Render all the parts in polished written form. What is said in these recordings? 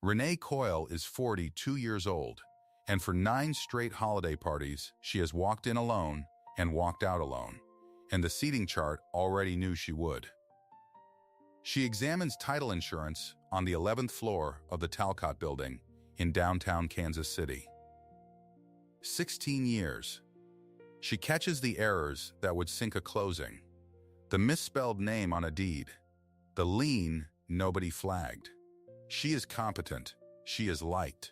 Renee Coyle is 42 years old, and for 9 straight holiday parties, she has walked in alone and walked out alone, and the seating chart already knew she would. She examines title insurance on the 11th floor of the Talcott Building in downtown Kansas City. 16 years. She catches the errors that would sink a closing, the misspelled name on a deed, the lien nobody flagged. She is competent, she is liked.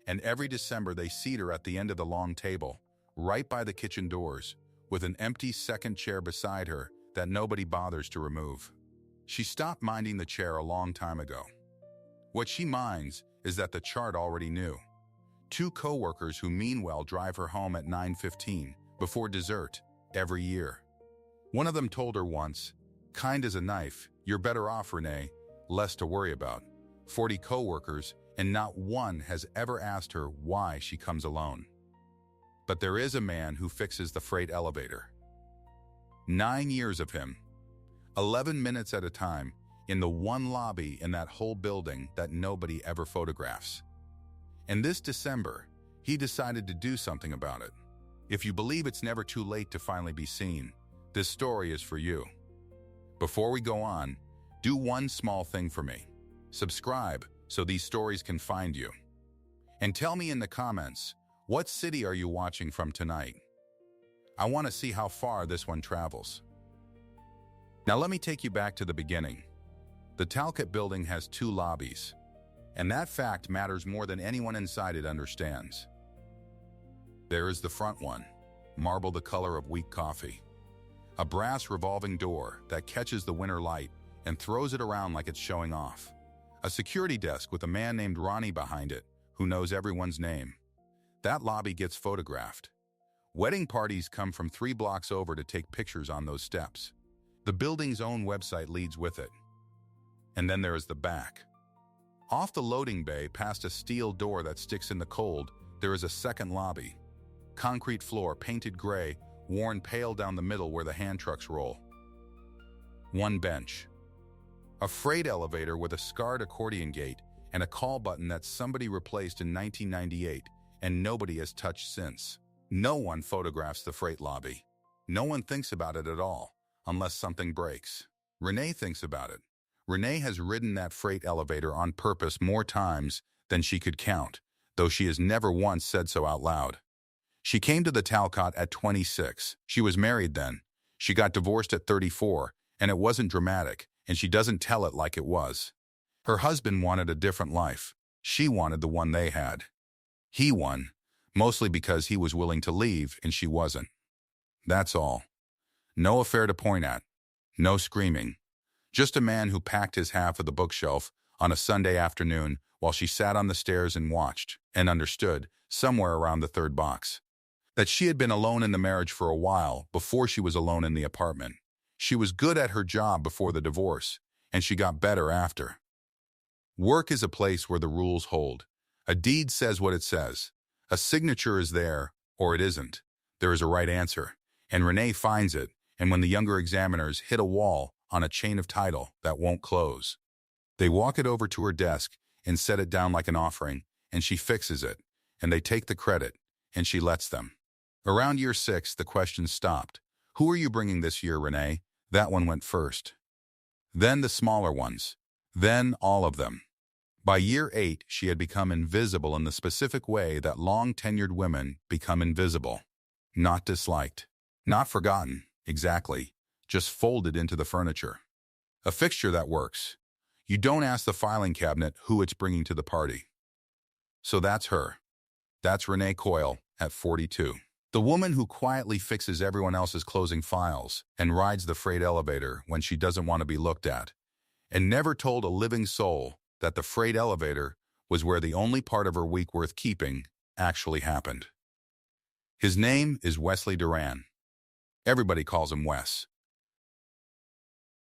And every December they seat her at the end of the long table, right by the kitchen doors, with an empty second chair beside her that nobody bothers to remove. She stopped minding the chair a long time ago. What she minds is that the chart already knew. 2 coworkers who mean well drive her home at 9:15 before dessert every year. One of them told her once, "Kind as a knife, you're better off, Renee, less to worry about." 40 coworkers, and not one has ever asked her why she comes alone. But there is a man who fixes the freight elevator. 9 years of him, 11 minutes at a time, in the one lobby in that whole building that nobody ever photographs. And this December, he decided to do something about it. If you believe it's never too late to finally be seen, this story is for you. Before we go on, do one small thing for me. Subscribe so these stories can find you. And tell me in the comments, what city are you watching from tonight? I want to see how far this one travels. Now let me take you back to the beginning. The Talcott Building has 2 lobbies, and that fact matters more than anyone inside it understands. There is the front one, marble the color of weak coffee. A brass revolving door that catches the winter light and throws it around like it's showing off. A security desk with a man named Ronnie behind it who knows everyone's name. That lobby gets photographed. Wedding parties come from 3 blocks over to take pictures on those steps. The building's own website leads with it. And then there is the back. Off the loading bay, past a steel door that sticks in the cold, there is a second lobby. Concrete floor, painted gray, worn pale down the middle where the hand trucks roll. 1 bench. A freight elevator with a scarred accordion gate and a call button that somebody replaced in 1998 and nobody has touched since. No one photographs the freight lobby. No one thinks about it at all, unless something breaks. Renee thinks about it. Renee has ridden that freight elevator on purpose more times than she could count, though she has never once said so out loud. She came to the Talcott at 26. She was married then. She got divorced at 34, and it wasn't dramatic, and she doesn't tell it like it was. Her husband wanted a different life. She wanted the one they had. He won, mostly because he was willing to leave and she wasn't. That's all. No affair to point at. No screaming. Just a man who packed his half of the bookshelf on a Sunday afternoon while she sat on the stairs and watched, and understood, somewhere around the 3rd box, that she had been alone in the marriage for a while before she was alone in the apartment. She was good at her job before the divorce, and she got better after. Work is a place where the rules hold. A deed says what it says. A signature is there, or it isn't. There is a right answer, and Renee finds it, and when the younger examiners hit a wall on a chain of title that won't close, they walk it over to her desk and set it down like an offering, and she fixes it, and they take the credit, and she lets them. Around year 6, the questions stopped. Who are you bringing this year, Renee? That one went first. Then the smaller ones. Then all of them. By year 8, she had become invisible in the specific way that long-tenured women become invisible. Not disliked. Not forgotten, exactly. Just folded into the furniture. A fixture that works. You don't ask the filing cabinet who it's bringing to the party. So that's her. That's Renee Coyle at 42. The woman who quietly fixes everyone else's closing files and rides the freight elevator when she doesn't want to be looked at, and never told a living soul that the freight elevator was where the only part of her week worth keeping actually happened. His name is Wes Duran. Everybody calls him Wes.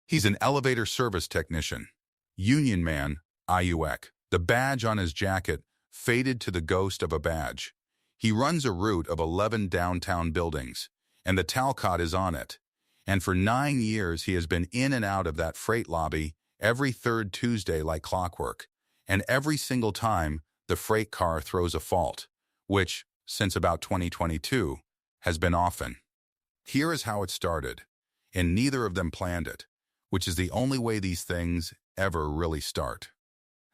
He's an elevator service technician. Union man, IUEC. The badge on his jacket faded to the ghost of a badge. He runs a route of 11 downtown buildings, and the Talcott is on it. And for 9 years he has been in and out of that freight lobby every 3rd Tuesday like clockwork, And every single time, the freight car throws a fault, which, since about 2022, has been often. Here is how it started, and neither of them planned it, which is the only way these things ever really start.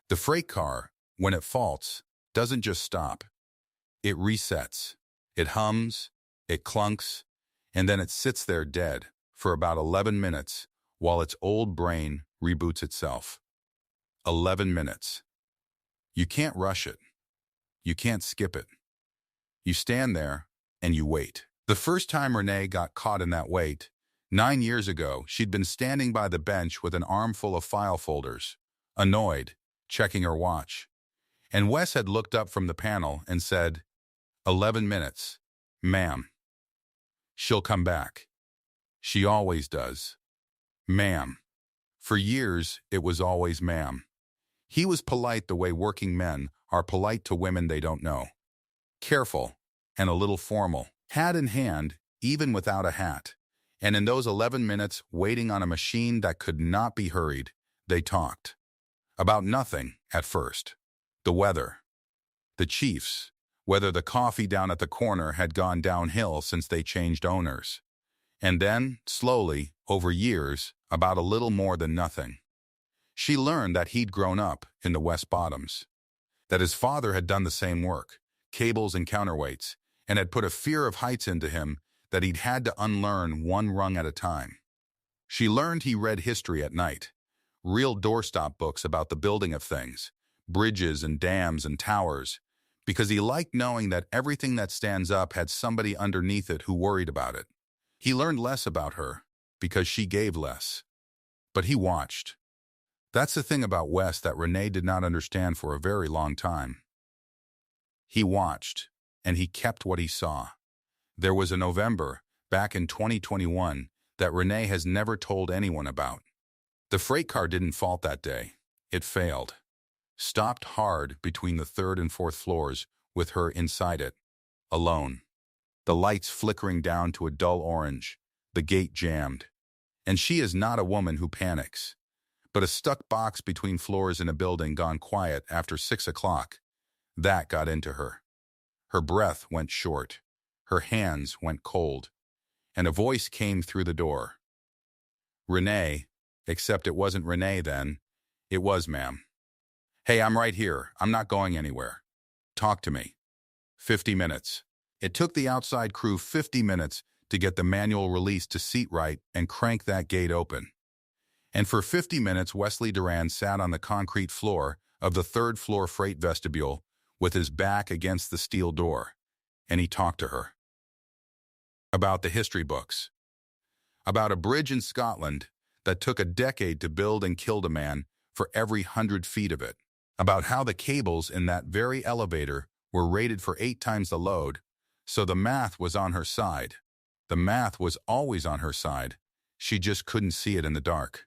The freight car, when it faults, doesn't just stop. It resets. It hums, it clunks, and then it sits there dead for about 11 minutes while its old brain reboots itself. 11 minutes. You can't rush it. You can't skip it. You stand there and you wait. The first time Renee got caught in that wait, 9 years ago, she'd been standing by the bench with an armful of file folders, annoyed, checking her watch. And Wes had looked up from the panel and said, 11 minutes, ma'am. She'll come back. She always does. Ma'am. For years, it was always ma'am. He was polite the way working men are polite to women they don't know. Careful and a little formal, hat in hand, even without a hat. And in those 11 minutes waiting on a machine that could not be hurried, they talked. About nothing at first. The weather. The Chiefs. Whether the coffee down at the corner had gone downhill since they changed owners. And then, slowly, over years, about a little more than nothing. She learned that he'd grown up in the West Bottoms. That his father had done the same work, cables and counterweights, and had put a fear of heights into him that he'd had to unlearn one rung at a time. She learned he read history at night, real doorstop books about the building of things, bridges and dams and towers, because he liked knowing that everything that stands up had somebody underneath it who worried about it. He learned less about her because she gave less. But he watched. That's the thing about Wes that Renee did not understand for a very long time. He watched, and he kept what he saw. There was a November, back in 2021, that Renee has never told anyone about. The freight car didn't fault that day. It failed. Stopped hard between the 3rd and 4th floors with her inside it, alone. The lights flickering down to a dull orange, the gate jammed. And she is not a woman who panics, but a stuck box between floors in a building gone quiet after 6 o'clock. That got into her. Her breath went short. Her hands went cold. And a voice came through the door. Renee, except it wasn't Renee then. It was, ma'am. Hey, I'm right here. I'm not going anywhere. Talk to me. 50 minutes. It took the outside crew 50 minutes to get the manual release to seat right and crank that gate open. And for 50 minutes, Wes Duran sat on the concrete floor of the 3rd floor freight vestibule with his back against the steel door, and he talked to her. About the history books. About a bridge in Scotland that took a decade to build and killed a man for every 100 feet of it. About how the cables in that very elevator were rated for 8 times the load, so the math was on her side. The math was always on her side. She just couldn't see it in the dark.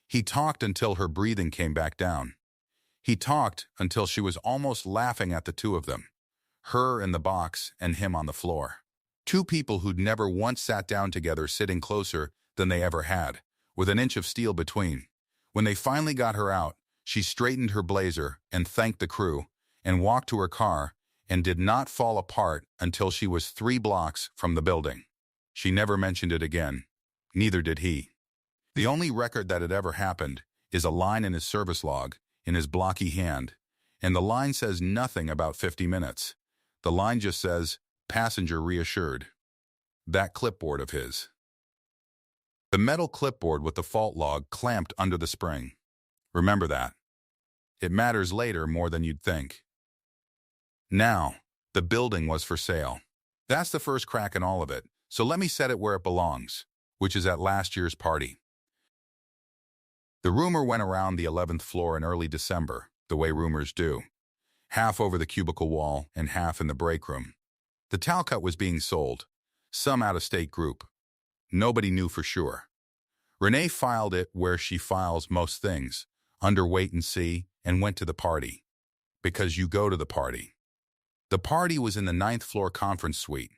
He talked until her breathing came back down. He talked until she was almost laughing at the two of them, her in the box and him on the floor. Two people who'd never once sat down together sitting closer than they ever had, with an inch of steel between. When they finally got her out, she straightened her blazer and thanked the crew and walked to her car and did not fall apart until she was 3 blocks from the building. She never mentioned it again. Neither did he. The only record that it ever happened is a line in his service log, in his blocky hand, and the line says nothing about 50 minutes. The line just says, passenger reassured. That clipboard of his. The metal clipboard with the fault log clamped under the spring. Remember that. It matters later more than you'd think. Now, the building was for sale. That's the first crack in all of it, so let me set it where it belongs, which is at last year's party. The rumor went around the 11th floor in early December, the way rumors do. Half over the cubicle wall and half in the break room. The Talcott was being sold, some out-of-state group. Nobody knew for sure. Renee filed it where she files most things, under wait and see, and went to the party. Because you go to the party. The party was in the 9th floor conference suite.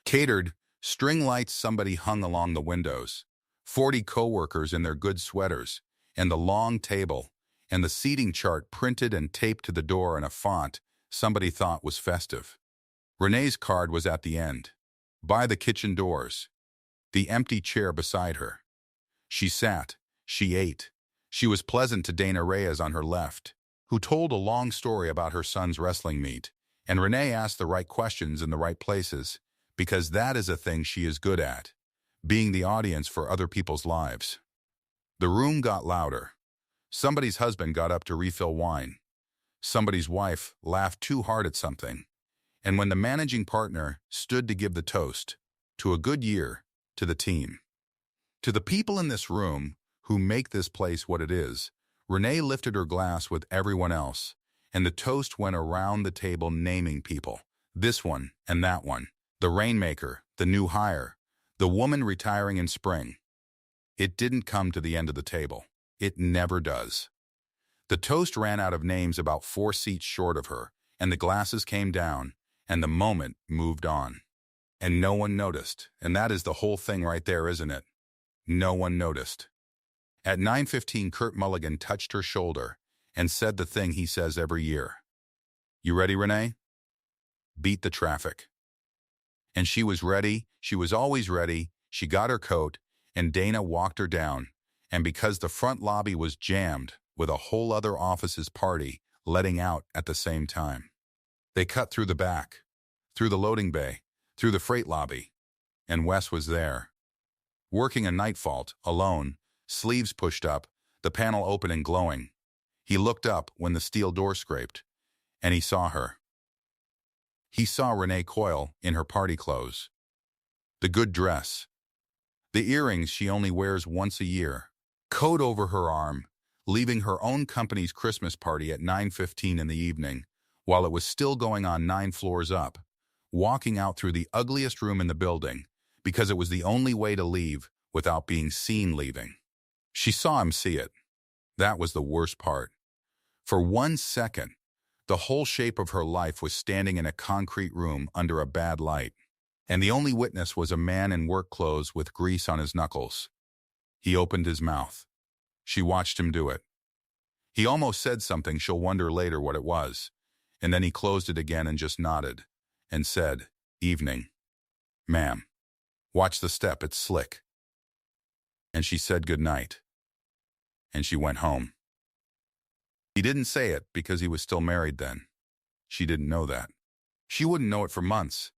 Catered, string lights somebody hung along the windows, 40 coworkers in their good sweaters, and the long table, and the seating chart printed and taped to the door in a font somebody thought was festive. Renee's card was at the end, by the kitchen doors, the empty chair beside her. She sat, she ate. She was pleasant to Dana Reyes on her left, who told a long story about her son's wrestling meet, and Renee asked the right questions in the right places, because that is a thing she is good at, being the audience for other people's lives. The room got louder. Somebody's husband got up to refill wine. Somebody's wife laughed too hard at something. And when the managing partner stood to give the toast, to a good year, to the team. To the people in this room who make this place what it is, Renee lifted her glass with everyone else, and the toast went around the table naming people. This one and that one. The rainmaker, the new hire, the woman retiring in spring. It didn't come to the end of the table. It never does. The toast ran out of names about 4 seats short of her, and the glasses came down, and the moment moved on. And no one noticed, and that is the whole thing right there, isn't it? No one noticed. At 9:15, Kurt Mulligan touched her shoulder and said the thing he says every year. You ready, Renee? Beat the traffic. And she was ready. She was always ready. She got her coat, and Dana walked her down. And because the front lobby was jammed with a whole other office's party letting out at the same time, they cut through the back, through the loading bay, through the freight lobby, and Wes was there. Working a night vault, alone, sleeves pushed up, the panel open and glowing. He looked up when the steel door scraped, and he saw her. He saw Renee Coyle in her party clothes. The good dress. The earrings she only wears once a year. Coat over her arm, leaving her own company's Christmas party at 9:15 in the evening, while it was still going on 9 floors up, walking out through the ugliest room in the building, because it was the only way to leave without being seen leaving. She saw him see it. That was the worst part. For 1 second, the whole shape of her life was standing in a concrete room under a bad light, and the only witness was a man in work clothes with grease on his knuckles. He opened his mouth. She watched him do it. He almost said something she'll wonder later what it was, and then he closed it again and just nodded, and said, "Evening. Ma'am. Watch the step, it's slick." And she said good night. And she went home. He didn't say it because he was still married then. She didn't know that. She wouldn't know it for months.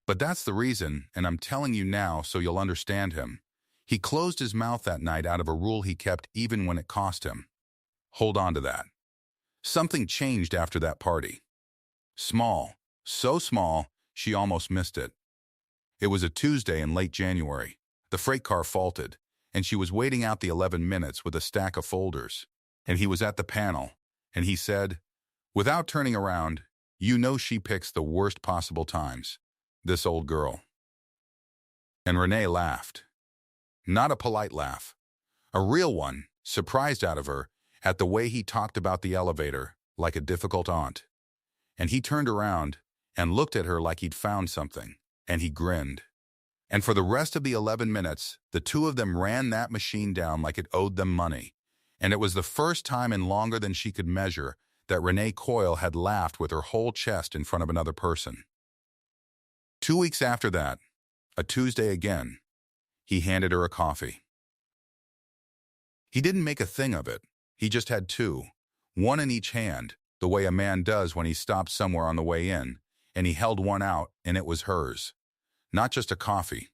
But that's the reason, and I'm telling you now so you'll understand him. He closed his mouth that night out of a rule he kept even when it cost him. Hold on to that. Something changed after that party. Small, so small, she almost missed it. It was a Tuesday in late January. The freight car faulted, and she was waiting out the 11 minutes with a stack of folders. And he was at the panel, and he said, without turning around, "You know she picks the worst possible times, this old girl." And Renee laughed. Not a polite laugh. A real one, surprised out of her at the way he talked about the elevator like a difficult aunt. And he turned around and looked at her like he'd found something, and he grinned. And for the rest of the 11 minutes, the two of them ran that machine down like it owed them money. And it was the first time in longer than she could measure that Renee Coyle had laughed with her whole chest in front of another person. 2 weeks after that, a Tuesday again, he handed her a coffee. He didn't make a thing of it. He just had 2, one in each hand, the way a man does when he stops somewhere on the way in, and he held one out, and it was hers. Not just a coffee.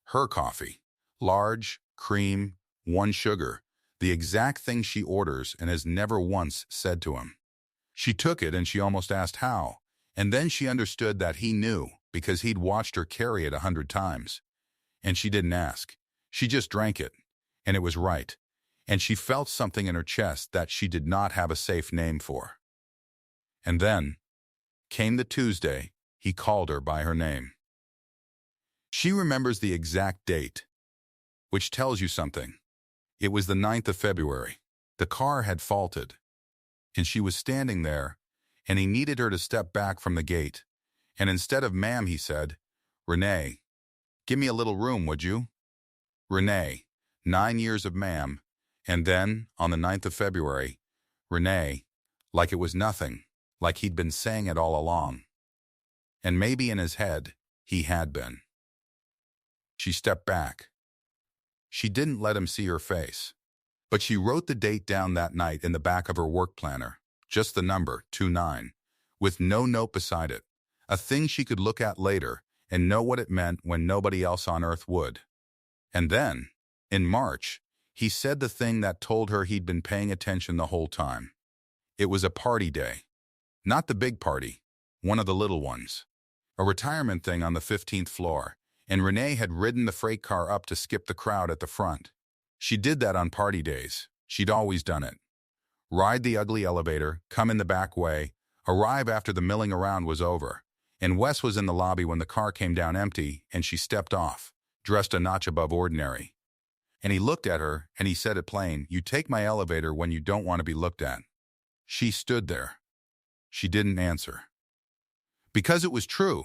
Her coffee. Large, cream, 1 sugar. The exact thing she orders and has never once said to him. She took it and she almost asked how, and then she understood that he knew because he'd watched her carry it 100 times. And she didn't ask. She just drank it, and it was right. And she felt something in her chest that she did not have a safe name for. And then came the Tuesday he called her by her name. She remembers the exact date, which tells you something. It was the 9th of February. The car had faulted, and she was standing there, and he needed her to step back from the gate. And instead of "ma'am," he said, "Renee, give me a little room, would you?" Renee, 9 years of ma'am, and then, on the 9th of February, Renee, like it was nothing, like he'd been saying it all along. And maybe in his head, he had been. She stepped back. She didn't let him see her face. But she wrote the date down that night in the back of her work planner, just the number, 29, with no note beside it, a thing she could look at later and know what it meant when nobody else on earth would. And then, in March, he said the thing that told her he'd been paying attention the whole time. It was a party day. Not the big party, one of the little ones. A retirement thing on the 15th floor, and Renee had ridden the freight car up to skip the crowd at the front. She did that on party days. She'd always done it. Ride the ugly elevator, come in the back way, arrive after the milling around was over. And Wes was in the lobby when the car came down empty and she stepped off, dressed a notch above ordinary. And he looked at her and he said it plain, "You take my elevator when you don't want to be looked at." She stood there. She didn't answer. Because it was true,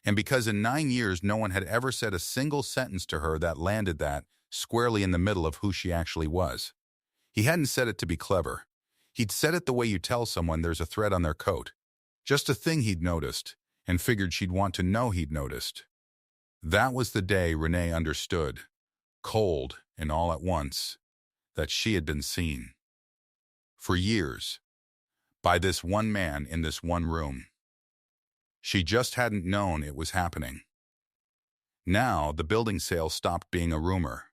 and because in 9 years no one had ever said a single sentence to her that landed that squarely in the middle of who she actually was. He hadn't said it to be clever. He'd said it the way you tell someone there's a thread on their coat. Just a thing he'd noticed, and figured she'd want to know he'd noticed. That was the day Renee understood, cold and all at once, that she had been seen. For years. By this one man in this one room. She just hadn't known it was happening. Now, the building sale stopped being a rumor.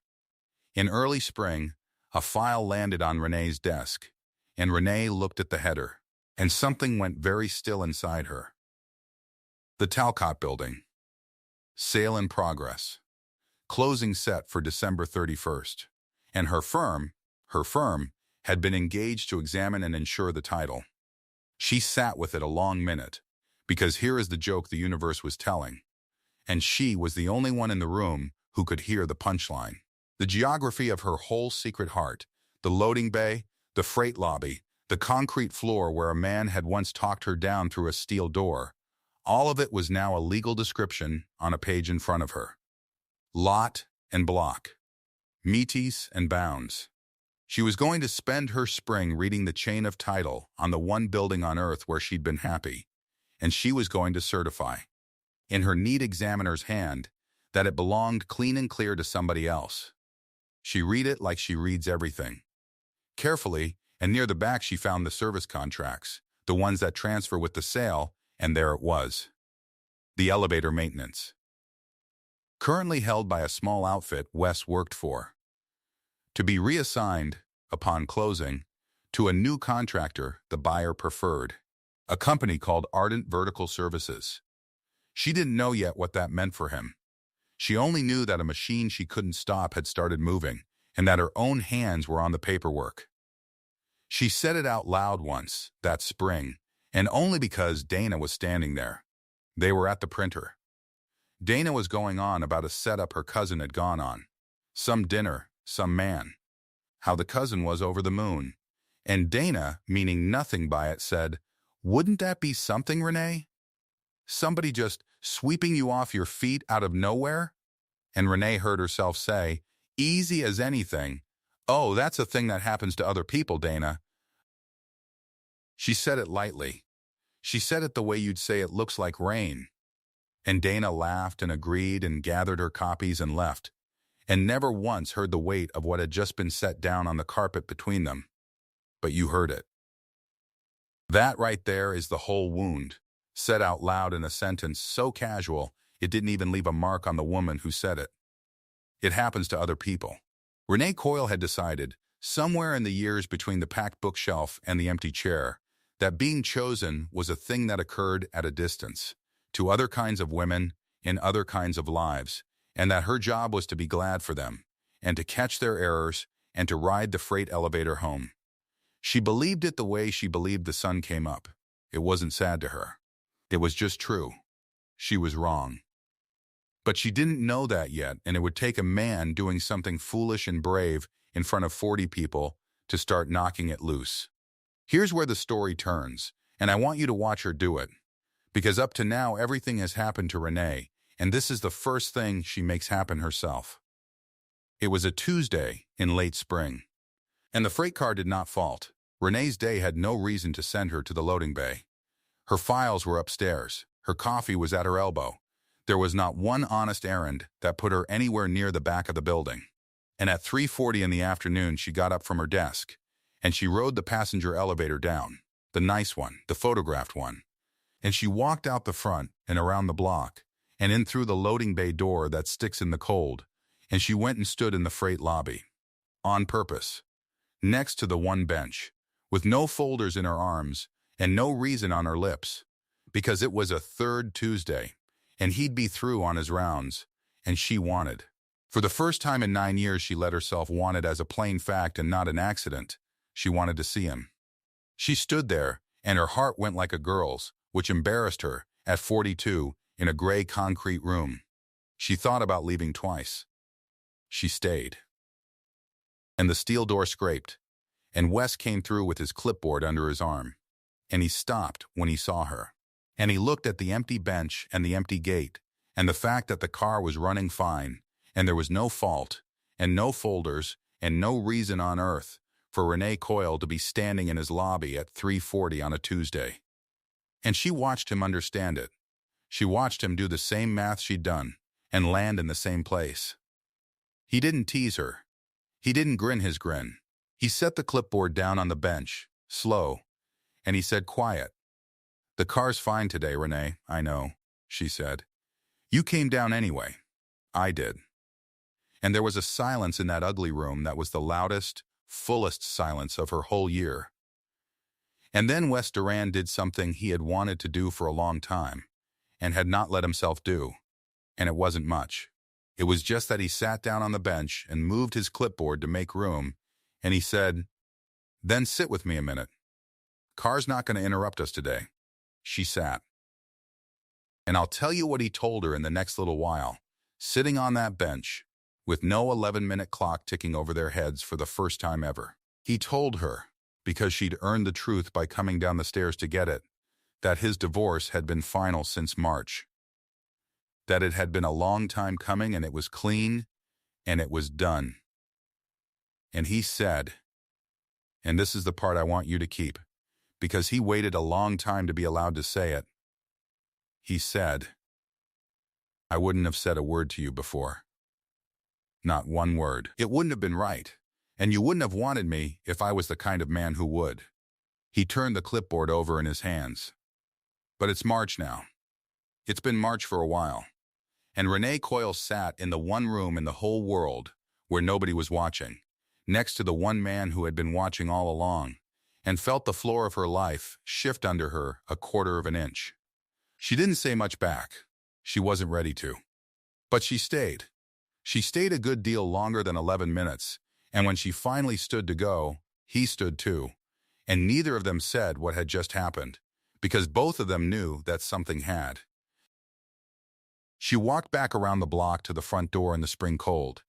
In early spring, a file landed on Renee's desk, and Renee looked at the header, and something went very still inside her. The Talcott Building. Sale in progress. Closing set for December 31st. And her firm, had been engaged to examine and insure the title. She sat with it a long minute, because here is the joke the universe was telling. And she was the only one in the room who could hear the punchline. The geography of her whole secret heart, the loading bay, the freight lobby, the concrete floor where a man had once talked her down through a steel door, all of it was now a legal description on a page in front of her. Lot and block. Meaties and bounds. She was going to spend her spring reading the chain of title on the one building on earth where she'd been happy, and she was going to certify, in her neat examiner's hand, that it belonged clean and clear to somebody else. She read it like she reads everything. Carefully, and near the back she found the service contracts, the ones that transfer with the sale, and there it was. The elevator maintenance. Currently held by a small outfit Wes worked for. To be reassigned, upon closing, to a new contractor the buyer preferred, a company called Ardent Vertical Services. She didn't know yet what that meant for him. She only knew that a machine she couldn't stop had started moving, and that her own hands were on the paperwork. She said it out loud once, that spring, and only because Dana was standing there. They were at the printer. Dana was going on about a setup her cousin had gone on. Some dinner, some man. How the cousin was over the moon. And Dana, meaning nothing by it, said, "Wouldn't that be something, Renee? Somebody just sweeping you off your feet out of nowhere?" And Renee heard herself say, easy as anything, "Oh, that's a thing that happens to other people, Dana." She said it lightly. She said it the way you'd say it looks like rain. And Dana laughed and agreed and gathered her copies and left, and never once heard the weight of what had just been set down on the carpet between them. But you heard it. That right there is the whole wound, said out loud in a sentence so casual it didn't even leave a mark on the woman who said it. It happens to other people. Renee Coyle had decided, somewhere in the years between the packed bookshelf and the empty chair, that being chosen was a thing that occurred at a distance, to other kinds of women, in other kinds of lives, and that her job was to be glad for them, and to catch their errors, and to ride the freight elevator home. She believed it the way she believed the sun came up. It wasn't sad to her. It was just true. She was wrong. But she didn't know that yet, and it would take a man doing something foolish and brave in front of 40 people to start knocking it loose. Here's where the story turns, and I want you to watch her do it. Because up to now, everything has happened to Renee, and this is the first thing she makes happen herself. It was a Tuesday in late spring, and the freight car did not fault. Renee's day had no reason to send her to the loading bay. Her files were upstairs. Her coffee was at her elbow. There was not one honest errand that put her anywhere near the back of the building. And at 3:40 in the afternoon, she got up from her desk, and she rode the passenger elevator down, the nice one, the photographed one. And she walked out the front and around the block, and in through the loading bay door that sticks in the cold, and she went and stood in the freight lobby. On purpose. Next to the one bench, with no folders in her arms and no reason on her lips, because it was a third Tuesday, and he'd be through on his rounds, and she wanted. For the first time in 9 years, she let herself want it as a plain fact and not an accident. She wanted to see him. She stood there, and her heart went like a girl's, which embarrassed her, at 42, in a gray concrete room. She thought about leaving twice. She stayed. And the steel door scraped, and Wes came through with his clipboard under his arm. And he stopped when he saw her. And he looked at the empty bench and the empty gate, and the fact that the car was running fine, and there was no fault, and no folders, and no reason on earth for Renee Coyle to be standing in his lobby at 3:40 on a Tuesday. And she watched him understand it. She watched him do the same math she'd done, and land in the same place. He didn't tease her. He didn't grin his grin. He set the clipboard down on the bench, slow, and he said quiet. "The car's fine today, Renee, I know," she said. "You came down anyway. I did." And there was a silence in that ugly room that was the loudest, fullest silence of her whole year. And then Wes Duran did something he had wanted to do for a long time, and had not let himself do. And it wasn't much. It was just that he sat down on the bench and moved his clipboard to make room, and he said, "Then sit with me a minute. Car's not going to interrupt us today." She sat. And I'll tell you what he told her in the next little while, sitting on that bench, with no 11-minute clock ticking over their heads for the first time ever. He told her, because she'd earned the truth by coming down the stairs to get it, that his divorce had been final since March. That it had been a long time coming, and it was clean, and it was done. And he said, and this is the part I want you to keep, because he waited a long time to be allowed to say it. He said, "I wouldn't have said a word to you before. Not one word. It wouldn't have been right, and you wouldn't have wanted me if I was the kind of man who would." He turned the clipboard over in his hands. "But it's March now. It's been March for a while." And Renee Coyle sat in the one room in the whole world where nobody was watching, next to the one man who had been watching all along, and felt the floor of her life shift under her a quarter of an inch. She didn't say much back. She wasn't ready to. But she stayed. She stayed a good deal longer than 11 minutes, and when she finally stood to go, he stood too, and neither of them said what had just happened, because both of them knew that something had. She walked back around the block to the front door in the spring cold,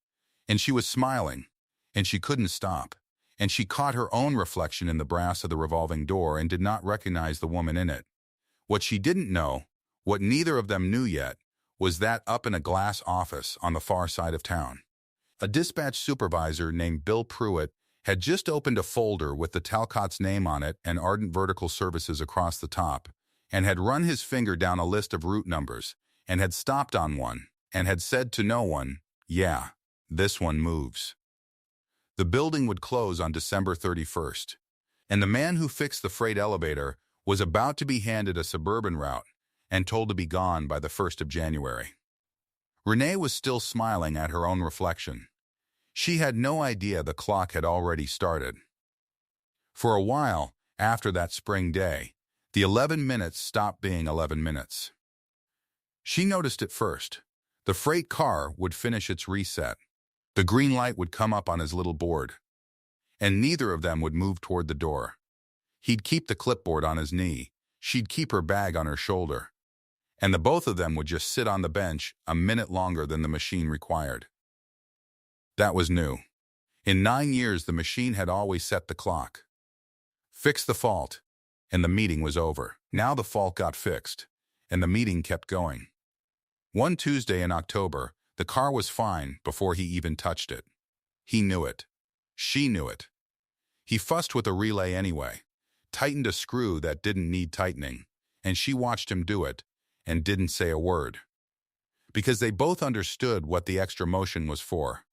and she was smiling, and she couldn't stop, and she caught her own reflection in the brass of the revolving door and did not recognize the woman in it. What she didn't know, what neither of them knew yet, was that up in a glass office on the far side of town, a dispatch supervisor named Bill Pruitt had just opened a folder with the Talcott's name on it and Ardent Vertical Services across the top, and had run his finger down a list of route numbers, and had stopped on one, and had said to no one, "Yeah, this one moves." The building would close on December 31st, and the man who fixed the freight elevator was about to be handed a suburban route and told to be gone by the 1st of January. Renee was still smiling at her own reflection. She had no idea the clock had already started. For a while, after that spring day, the 11 minutes stopped being 11 minutes. She noticed it first. The freight car would finish its reset. The green light would come up on his little board. And neither of them would move toward the door. He'd keep the clipboard on his knee. She'd keep her bag on her shoulder. And the both of them would just sit on the bench a minute longer than the machine required. That was new. In 9 years, the machine had always set the clock. Fix the fault, and the meeting was over. Now the fault got fixed, and the meeting kept going. One Tuesday in October, the car was fine before he even touched it. He knew it. She knew it. He fussed with a relay anyway, tightened a screw that didn't need tightening, and she watched him do it and didn't say a word. Because they both understood what the extra motion was for.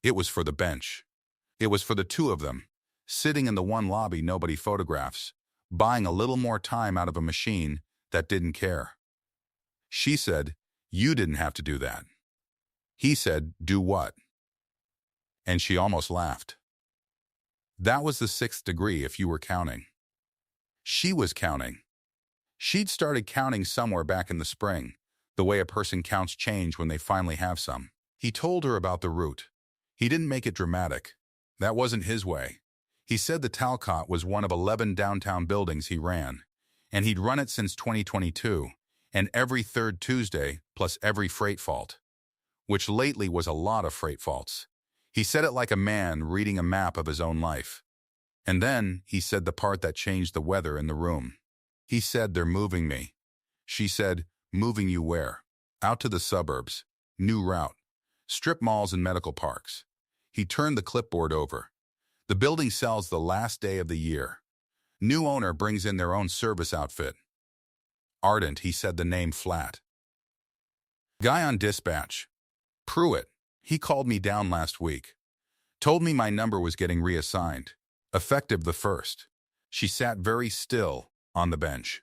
It was for the bench. It was for the two of them, sitting in the one lobby nobody photographs, buying a little more time out of a machine that didn't care. She said, "You didn't have to do that." He said, "Do what?" And she almost laughed. That was the 6th degree if you were counting. She was counting. She'd started counting somewhere back in the spring, the way a person counts change when they finally have some. He told her about the route. He didn't make it dramatic. That wasn't his way. He said the Talcott was one of 11 downtown buildings he ran, and he'd run it since 2022, and every third Tuesday plus every freight fault, which lately was a lot of freight faults. He said it like a man reading a map of his own life. And then he said the part that changed the weather in the room. He said, "They're moving me." She said, "Moving you where?" "Out to the suburbs. New route. Strip malls and medical parks." He turned the clipboard over. "The building sells the last day of the year. New owner brings in their own service outfit." Ardent, he said the name flat. "Guy on dispatch. Pruitt. He called me down last week. Told me my number was getting reassigned. Effective the 1st. She sat very still on the bench.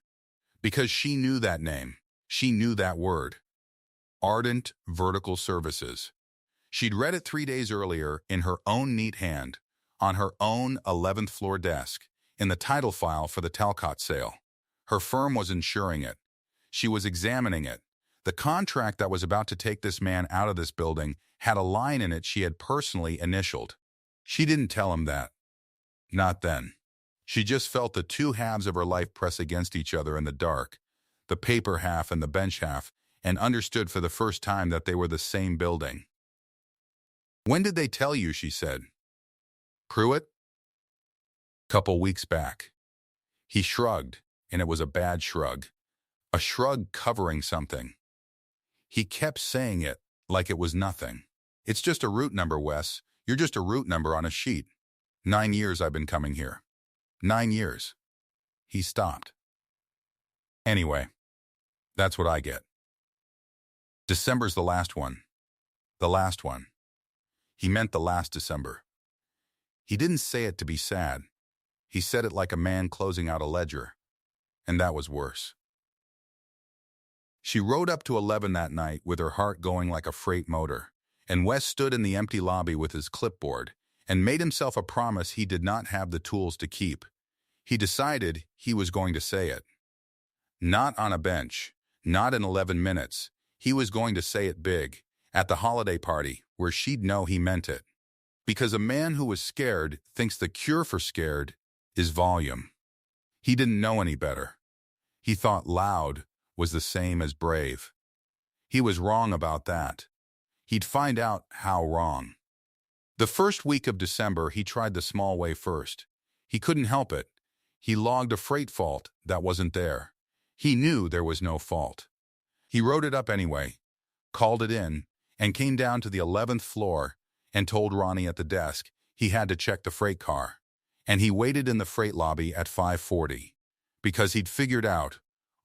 Because she knew that name. She knew that word. Ardent Vertical Services. She'd read it 3 days earlier in her own neat hand, on her own 11th floor desk, in the title file for the Talcott sale. Her firm was insuring it. She was examining it. The contract that was about to take this man out of this building had a line in it she had personally initialed. She didn't tell him that. Not then. She just felt the two halves of her life press against each other in the dark, the paper half and the bench half, and understood for the first time that they were the same building. "When did they tell you?" she said. "Pruitt?" "Couple weeks back." He shrugged, and it was a bad shrug. A shrug covering something. He kept saying it like it was nothing. "It's just a route number, Wes. You're just a route number on a sheet. 9 years I've been coming here. 9 years. He stopped. "Anyway, that's what I get." December's the last one. The last one. He meant the last December. He didn't say it to be sad. He said it like a man closing out a ledger. And that was worse. She rode up to 11 that night with her heart going like a freight motor, and Wes stood in the empty lobby with his clipboard and made himself a promise he did not have the tools to keep. He decided he was going to say it. Not on a bench, not in 11 minutes. He was going to say it big, at the holiday party, where she'd know he meant it. Because a man who was scared thinks the cure for scared is volume. He didn't know any better. He thought loud was the same as brave. He was wrong about that. He'd find out how wrong. The first week of December, he tried the small way first. He couldn't help it. He logged a freight fault that wasn't there. He knew there was no fault. He wrote it up anyway, called it in, and came down to the 11th floor and told Ronnie at the desk he had to check the freight car. And he waited in the freight lobby at 5:40, because he'd figured out,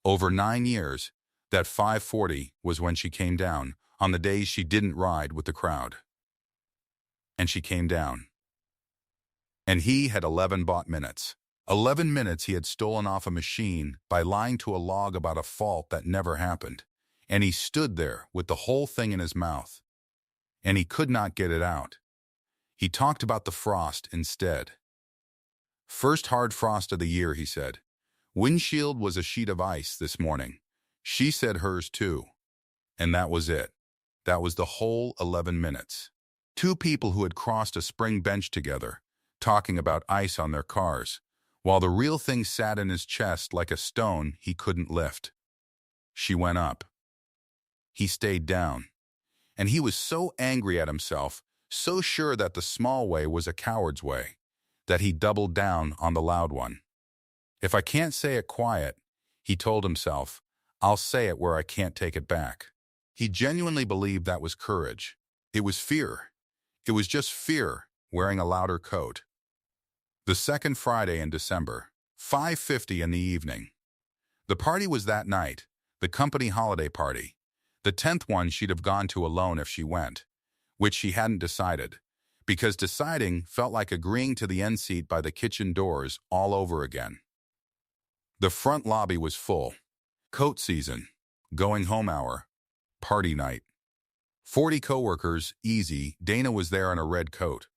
over 9 years, that 5:40 was when she came down on the days she didn't ride with the crowd. And she came down. And he had 11 bought minutes. 11 minutes he had stolen off a machine by lying to a log about a fault that never happened. And he stood there with the whole thing in his mouth. And he could not get it out. He talked about the frost instead. "First hard frost of the year," he said. "Windshield was a sheet of ice this morning." She said hers too. And that was it. That was the whole 11 minutes. Two people who had crossed a spring bench together, talking about ice on their cars, while the real thing sat in his chest like a stone he couldn't lift. She went up. He stayed down. And he was so angry at himself, so sure that the small way was a coward's way, that he doubled down on the loud one. "If I can't say it quiet," he told himself, "I'll say it where I can't take it back." He genuinely believed that was courage. It was fear. It was just fear wearing a louder coat. The second Friday in December, 5:50 in the evening. The party was that night, the company holiday party. The 10th one she'd have gone to alone if she went, which she hadn't decided, because deciding felt like agreeing to the end seat by the kitchen doors all over again. The front lobby was full. Coat season, going home hour, party night. 40 coworkers, easy. Dana was there in a red coat.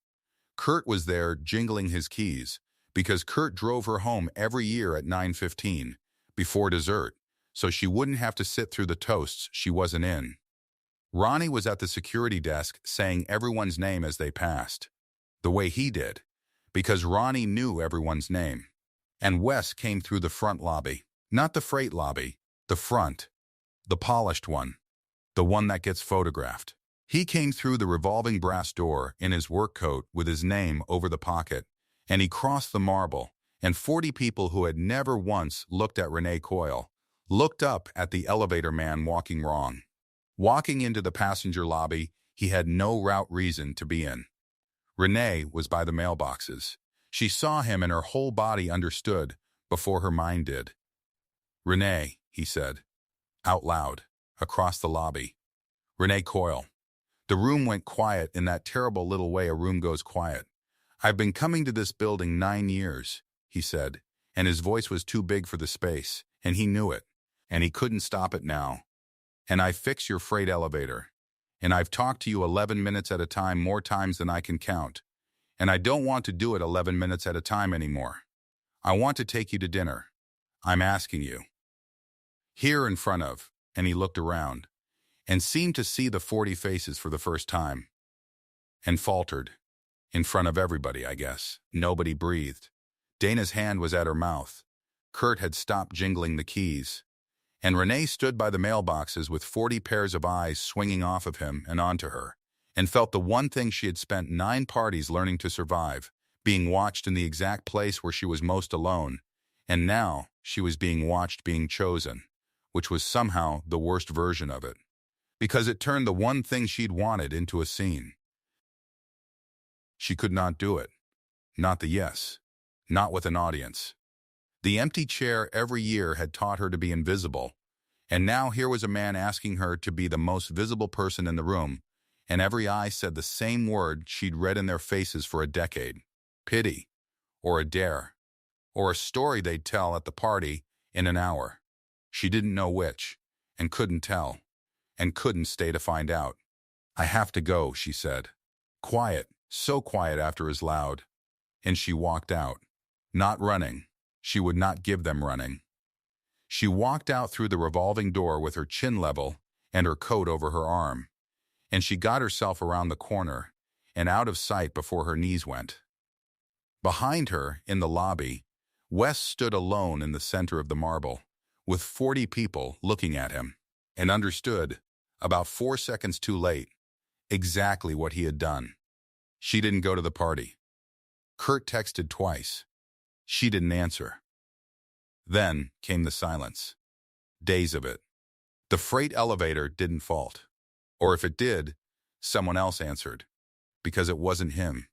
Kurt was there jingling his keys, because Kurt drove her home every year at 9:15, before dessert, so she wouldn't have to sit through the toasts she wasn't in. Ronnie was at the security desk saying everyone's name as they passed, the way he did, because Ronnie knew everyone's name. And Wes came through the front lobby, not the freight lobby, the front, the polished one, the one that gets photographed. He came through the revolving brass door in his work coat with his name over the pocket, and he crossed the marble, and 40 people who had never once looked at Renee Coyle looked up at the elevator man walking wrong. Walking into the passenger lobby he had no route reason to be in. Renee was by the mailboxes. She saw him and her whole body understood before her mind did. "Renee," he said, out loud, across the lobby. "Renee Coyle." The room went quiet in that terrible little way a room goes quiet. "I've been coming to this building 9 years, he said, and his voice was too big for the space, and he knew it, and he couldn't stop it now. "And I fix your freight elevator. And I've talked to you 11 minutes at a time more times than I can count. And I don't want to do it 11 minutes at a time anymore. I want to take you to dinner. I'm asking you." Here in front of, and he looked around, and seemed to see the 40 faces for the first time. And faltered. In front of everybody, I guess. Nobody breathed. Dana's hand was at her mouth. Kurt had stopped jingling the keys. And Renee stood by the mailboxes with 40 pairs of eyes swinging off of him and onto her, and felt the one thing she had spent 9 parties learning to survive, being watched in the exact place where she was most alone, and now she was being watched being chosen, which was somehow the worst version of it, because it turned the one thing she'd wanted into a scene. She could not do it. Not the yes. Not with an audience. The empty chair every year had taught her to be invisible, and now here was a man asking her to be the most visible person in the room, and every eye said the same word she'd read in their faces for a decade: pity, or a dare, or a story they'd tell at the party in an hour. She didn't know which, and couldn't tell, and couldn't stay to find out. "I have to go," she said. Quiet, so quiet after his loud. And she walked out. Not running. She would not give them running. She walked out through the revolving door with her chin level and her coat over her arm, and she got herself around the corner and out of sight before her knees went. Behind her, in the lobby, Wes stood alone in the center of the marble, with 40 people looking at him, and understood, about 4 seconds too late, exactly what he had done. She didn't go to the party. Kurt texted twice. She didn't answer. Then came the silence. Days of it. The freight elevator didn't fault. Or if it did, someone else answered. Because it wasn't him.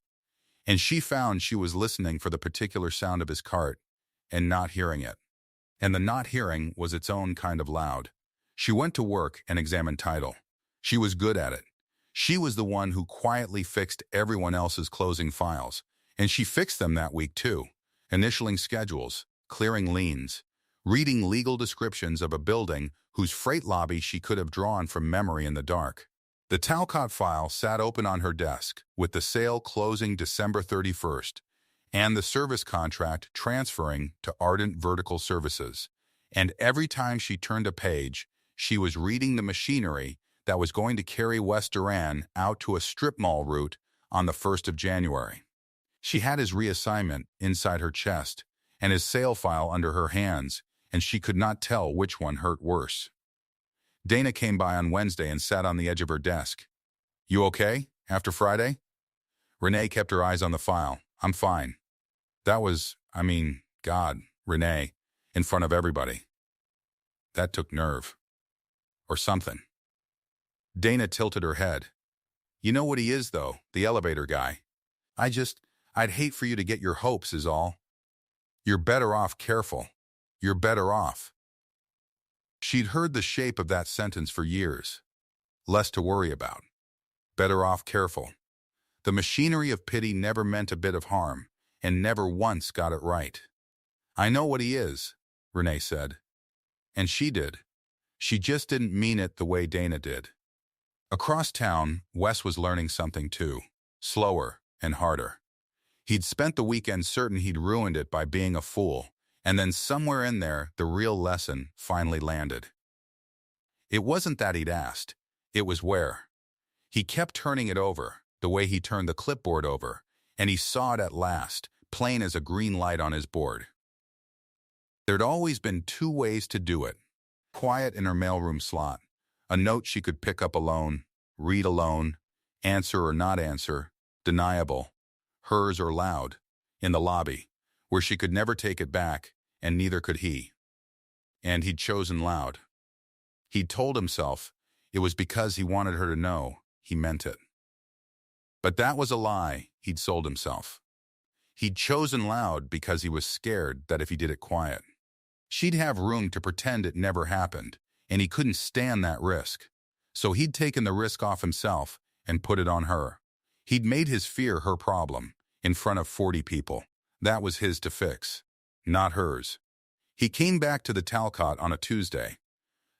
And she found she was listening for the particular sound of his cart and not hearing it. And the not hearing was its own kind of loud. She went to work and examined title. She was good at it. She was the one who quietly fixed everyone else's closing files. And she fixed them that week too. Initialing schedules, clearing liens, reading legal descriptions of a building whose freight lobby she could have drawn from memory in the dark. The Talcott file sat open on her desk, with the sale closing December 31st, and the service contract transferring to Ardent Vertical Services. And every time she turned a page, she was reading the machinery that was going to carry Wes Duran out to a strip mall route on the 1st of January. She had his reassignment inside her chest and his sale file under her hands, and she could not tell which one hurt worse. Dana came by on Wednesday and sat on the edge of her desk. "You okay, after Friday?" Renee kept her eyes on the file. "I'm fine." That was, God, Renee, in front of everybody. That took nerve. Or something. Dana tilted her head. "You know what he is, though, the elevator guy. I I'd hate for you to get your hopes is all. You're better off careful. You're better off. She'd heard the shape of that sentence for years. Less to worry about. Better off careful. The machinery of pity never meant a bit of harm, and never once got it right. I know what he is, Renee said. And she did. She just didn't mean it the way Dana did. Across town, Wes was learning something too. Slower and harder. He'd spent the weekend certain he'd ruined it by being a fool, and then somewhere in there, the real lesson finally landed. It wasn't that he'd asked. It was where. He kept turning it over, the way he turned the clipboard over, and he saw it at last, plain as a green light on his board. There'd always been two ways to do it. Quiet in her mailroom slot, a note she could pick up alone, read alone, answer or not answer, deniable, hers or loud, in the lobby, where she could never take it back, and neither could he. And he'd chosen loud. He'd told himself it was because he wanted her to know he meant it. But that was a lie he'd sold himself. He'd chosen loud because he was scared that if he did it quiet, she'd have room to pretend it never happened, and he couldn't stand that risk. So he'd taken the risk off himself and put it on her. He'd made his fear her problem, in front of 40 people. That was his to fix, not hers. He came back to the Talcott on a Tuesday.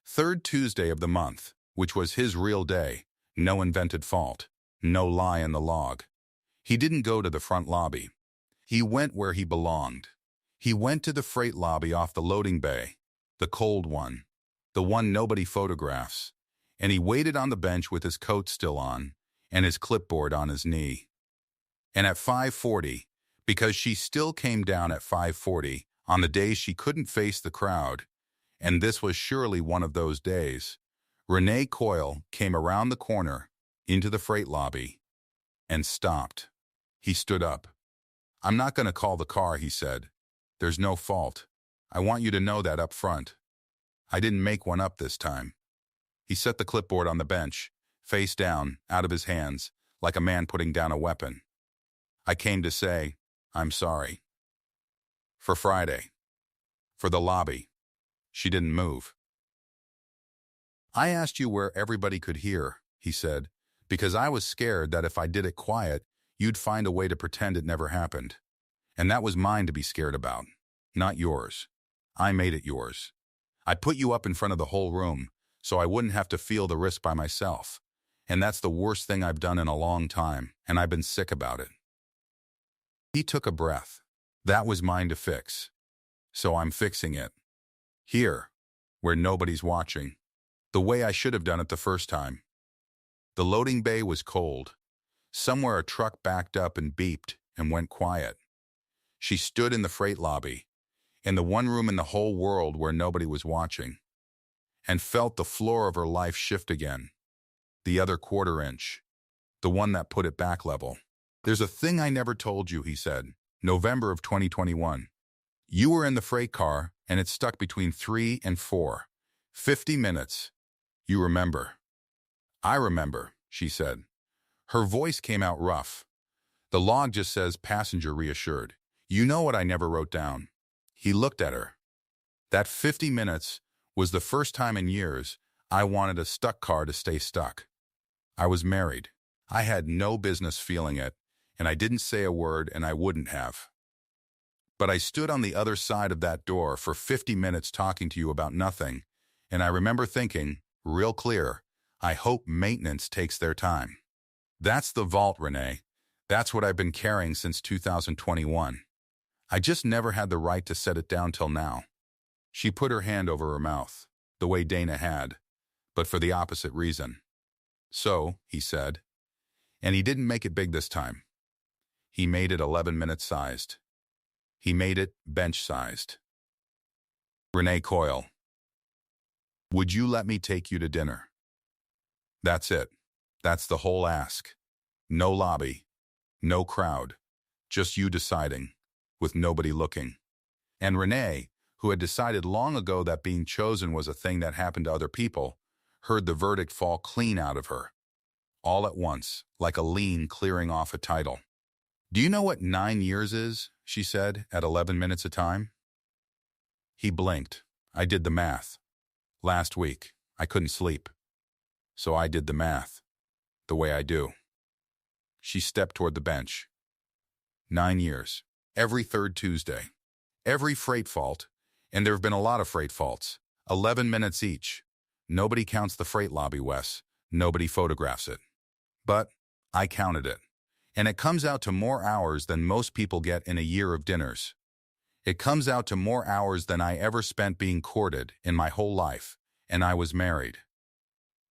Third Tuesday of the month, which was his real day. No invented fault. No lie in the log. He didn't go to the front lobby. He went where he belonged. He went to the freight lobby off the loading bay, the cold one, the one nobody photographs, and he waited on the bench with his coat still on and his clipboard on his knee. And at 5:40, because she still came down at 5:40 on the days she couldn't face the crowd, and this was surely one of those days, Renee Coyle came around the corner into the freight lobby and stopped. He stood up. "I'm not going to call the car," he said. "There's no fault. I want you to know that up front. I didn't make one up this time." He set the clipboard on the bench, face down, out of his hands, like a man putting down a weapon. "I came to say, I'm sorry. For Friday. For the lobby." She didn't move. "I asked you where everybody could hear," he said, "because I was scared that if I did it quiet, you'd find a way to pretend it never happened. And that was mine to be scared about, not yours. I made it yours. I put you up in front of the whole room, so I wouldn't have to feel the risk by myself. And that's the worst thing I've done in a long time, and I've been sick about it." He took a breath. "That was mine to fix. So I'm fixing it. Here, where nobody's watching. The way I should have done it the first time." The loading bay was cold. Somewhere a truck backed up and beeped and went quiet. She stood in the freight lobby, in the one room in the whole world where nobody was watching, and felt the floor of her life shift again. The other quarter inch. The one that put it back level. "There's a thing I never told you," he said. November of 2021. "You were in the freight car, and it stuck between 3 and 4. 50 minutes. You remember." "I remember," she said. Her voice came out rough. "The log just says passenger reassured. You know what I never wrote down." He looked at her. "That 50 minutes was the first time in years I wanted a stuck car to stay stuck. I was married. I had no business feeling it, and I didn't say a word, and I wouldn't have. But I stood on the other side of that door for 50 minutes talking to you about nothing, and I remember thinking, real clear, I hope maintenance takes their time. That's the vault, Renee. That's what I've been carrying since 2021. I just never had the right to set it down till now." She put her hand over her mouth, the way Dana had, but for the opposite reason. "So," he said, and he didn't make it big this time. He made it 11-minute sized. He made it bench-sized. "Renee Coyle, would you let me take you to dinner?" That's it. That's the whole ask. No lobby. No crowd. Just you deciding, with nobody looking. And Renee, who had decided long ago that being chosen was a thing that happened to other people, heard the verdict fall clean out of her. All at once, like a lien clearing off a title. Do you know what 9 years is? She said, at 11 minutes a time. He blinked. I did the math. Last week, I couldn't sleep. So I did the math. The way I do. She stepped toward the bench. 9 years. Every third Tuesday. Every freight fault. And there have been a lot of freight faults. 11 minutes each. Nobody counts the freight lobby, Wes. Nobody photographs it. But I counted it. And it comes out to more hours than most people get in a year of dinners. It comes out to more hours than I ever spent being courted in my whole life, and I was married.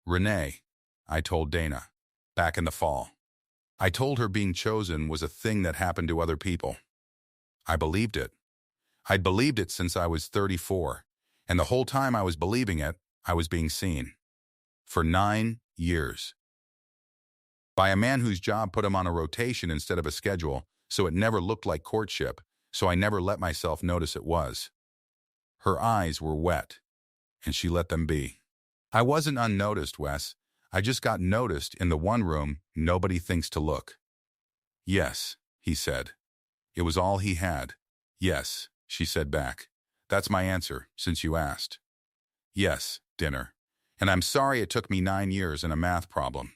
Renee, I told Dana, back in the fall. I told her being chosen was a thing that happened to other people. I believed it. I'd believed it since I was 34, and the whole time I was believing it, I was being seen. For 9 years. By a man whose job put him on a rotation instead of a schedule, so it never looked like courtship, so I never let myself notice it was. Her eyes were wet, and she let them be. I wasn't unnoticed, Wes. I just got noticed in the one room nobody thinks to look. Yes, he said. It was all he had. Yes, she said back. That's my answer, since you asked. Yes, dinner. And I'm sorry it took me 9 years and a math problem.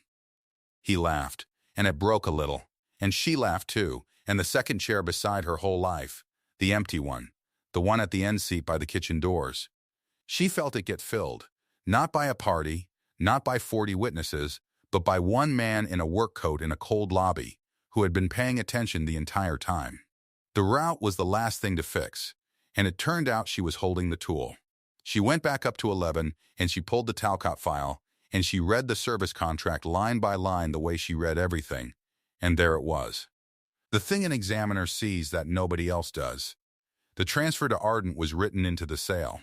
He laughed, and it broke a little, and she laughed too, and the second chair beside her whole life, the empty one, the one at the end seat by the kitchen doors. She felt it get filled, not by a party, not by 40 witnesses, but by one man in a work coat in a cold lobby who had been paying attention the entire time. The route was the last thing to fix, and it turned out she was holding the tool. She went back up to 11, and she pulled the Talcott file, and she read the service contract line by line the way she read everything, and there it was. The thing an examiner sees that nobody else does. The transfer to Ardent was written into the sale.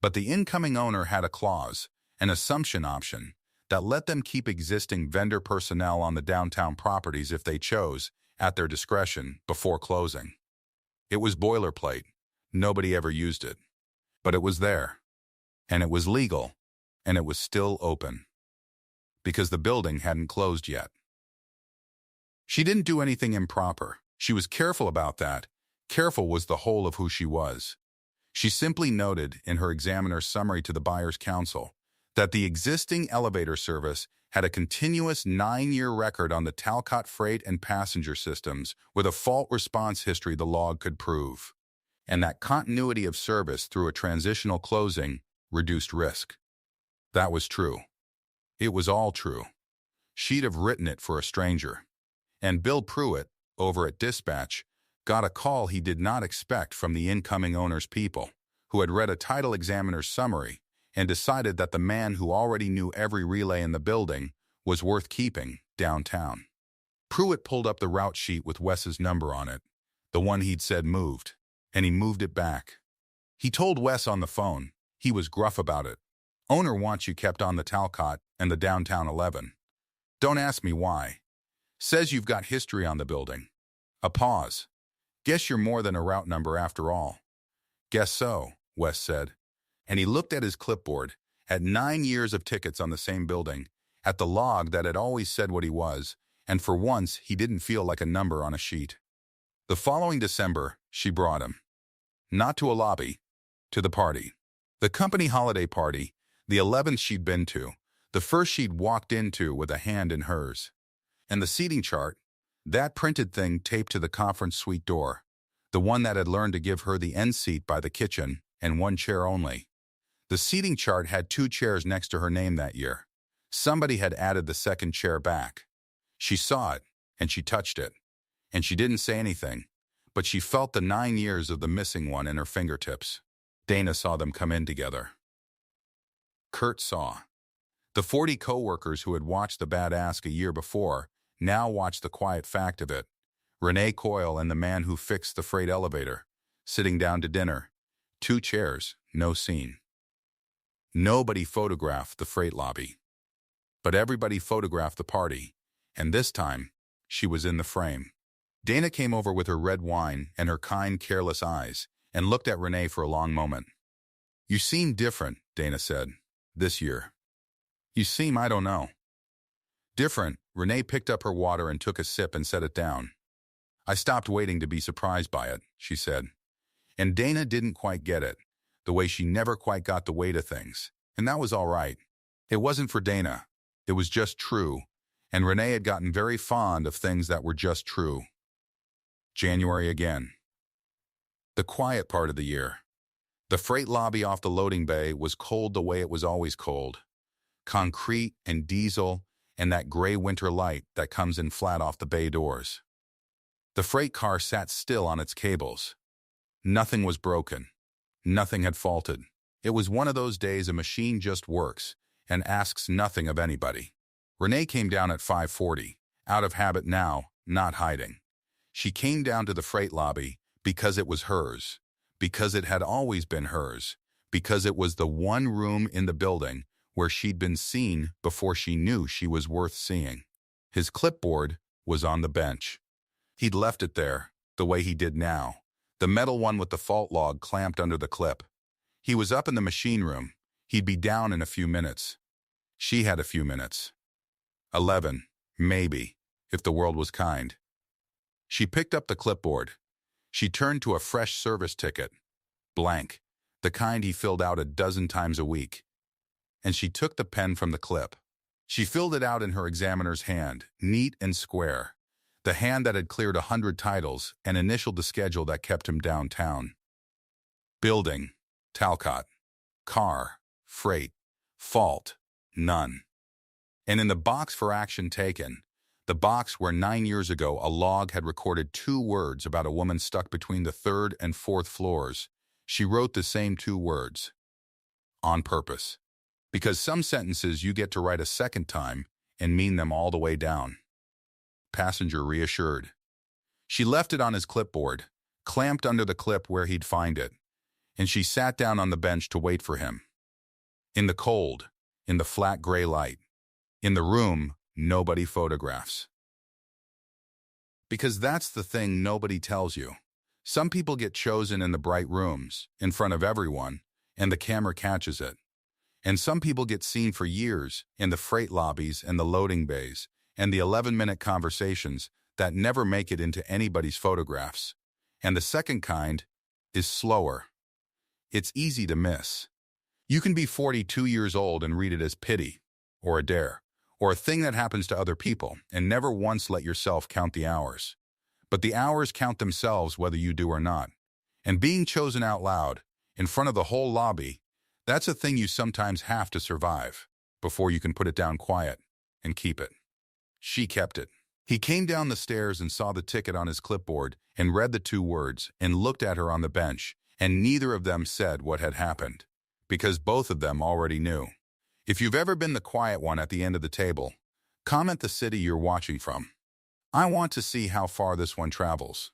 But the incoming owner had a clause, an assumption option, that let them keep existing vendor personnel on the downtown properties if they chose, at their discretion, before closing. It was boilerplate. Nobody ever used it. But it was there. And it was legal. And it was still open. Because the building hadn't closed yet. She didn't do anything improper. She was careful about that. Careful was the whole of who she was. She simply noted in her examiner's summary to the buyer's counsel that the existing elevator service had a continuous 9-year record on the Talcott freight and passenger systems with a fault response history the log could prove, and that continuity of service through a transitional closing reduced risk. That was true. It was all true. She'd have written it for a stranger. And Bill Pruitt, over at Dispatch, got a call he did not expect from the incoming owner's people, who had read a title examiner's summary and decided that the man who already knew every relay in the building was worth keeping downtown. Pruitt pulled up the route sheet with Wes's number on it, the one he'd said moved, and he moved it back. He told Wes on the phone. He was gruff about it. Owner wants you kept on the Talcott and the downtown 11. Don't ask me why. Says you've got history on the building. A pause. Guess you're more than a route number after all. Guess so, Wes said. And he looked at his clipboard, at 9 years of tickets on the same building, at the log that had always said what he was, and for once he didn't feel like a number on a sheet. The following December, she brought him. Not to a lobby, to the party. The company holiday party, the 11th she'd been to, the first she'd walked into with a hand in hers. And the seating chart, that printed thing taped to the conference suite door, the one that had learned to give her the end seat by the kitchen and one chair only. The seating chart had 2 chairs next to her name that year. Somebody had added the second chair back. She saw it, and she touched it. And she didn't say anything, but she felt the 9 years of the missing one in her fingertips. Dana saw them come in together. Kurt saw. The 40 coworkers who had watched the bad ask a year before now watched the quiet fact of it. Renee Coyle and the man who fixed the freight elevator, sitting down to dinner. 2 chairs, no scene. Nobody photographed the freight lobby. But everybody photographed the party, and this time, she was in the frame. Dana came over with her red wine and her kind, careless eyes, and looked at Renee for a long moment. You seem different, Dana said, this year. You seem, I don't know. Different. Renee picked up her water and took a sip and set it down. I stopped waiting to be surprised by it, she said. And Dana didn't quite get it, the way she never quite got the weight of things. And that was all right. It wasn't for Dana. It was just true. And Renee had gotten very fond of things that were just true. January again. The quiet part of the year. The freight lobby off the loading bay was cold the way it was always cold. Concrete and diesel and that gray winter light that comes in flat off the bay doors. The freight car sat still on its cables. Nothing was broken. Nothing had faulted. It was one of those days a machine just works and asks nothing of anybody. Renee came down at 5:40, out of habit now, not hiding. She came down to the freight lobby because it was hers, because it had always been hers, because it was the one room in the building where she'd been seen before she knew she was worth seeing. His clipboard was on the bench. He'd left it there, the way he did now, the metal one with the fault log clamped under the clip. He was up in the machine room. He'd be down in a few minutes. She had a few minutes. 11, maybe, if the world was kind. She picked up the clipboard. She turned to a fresh service ticket, blank, the kind he filled out a dozen times a week. And she took the pen from the clip. She filled it out in her examiner's hand, neat and square, the hand that had cleared 100 titles and initialed the schedule that kept him downtown. Building, Talcott. Car, freight. Fault, none. And in the box for action taken, the box where 9 years ago a log had recorded 2 words about a woman stuck between the 3rd and 4th floors, she wrote the same 2 words. On purpose. Because some sentences you get to write a second time and mean them all the way down. Passenger reassured. She left it on his clipboard, clamped under the clip where he'd find it, and she sat down on the bench to wait for him. In the cold, in the flat gray light, in the room nobody photographs. Because that's the thing nobody tells you. Some people get chosen in the bright rooms, in front of everyone, and the camera catches it. And some people get seen for years in the freight lobbies and the loading bays and the 11-minute conversations that never make it into anybody's photographs. And the second kind is slower. It's easy to miss. You can be 42 years old and read it as pity, or a dare, or a thing that happens to other people, and never once let yourself count the hours. But the hours count themselves whether you do or not. And being chosen out loud, in front of the whole lobby, that's a thing you sometimes have to survive before you can put it down quiet and keep it. She kept it. He came down the stairs and saw the ticket on his clipboard and read the 2 words and looked at her on the bench, and neither of them said what had happened, because both of them already knew. If you've ever been the quiet one at the end of the table, comment the city you're watching from. I want to see how far this one travels.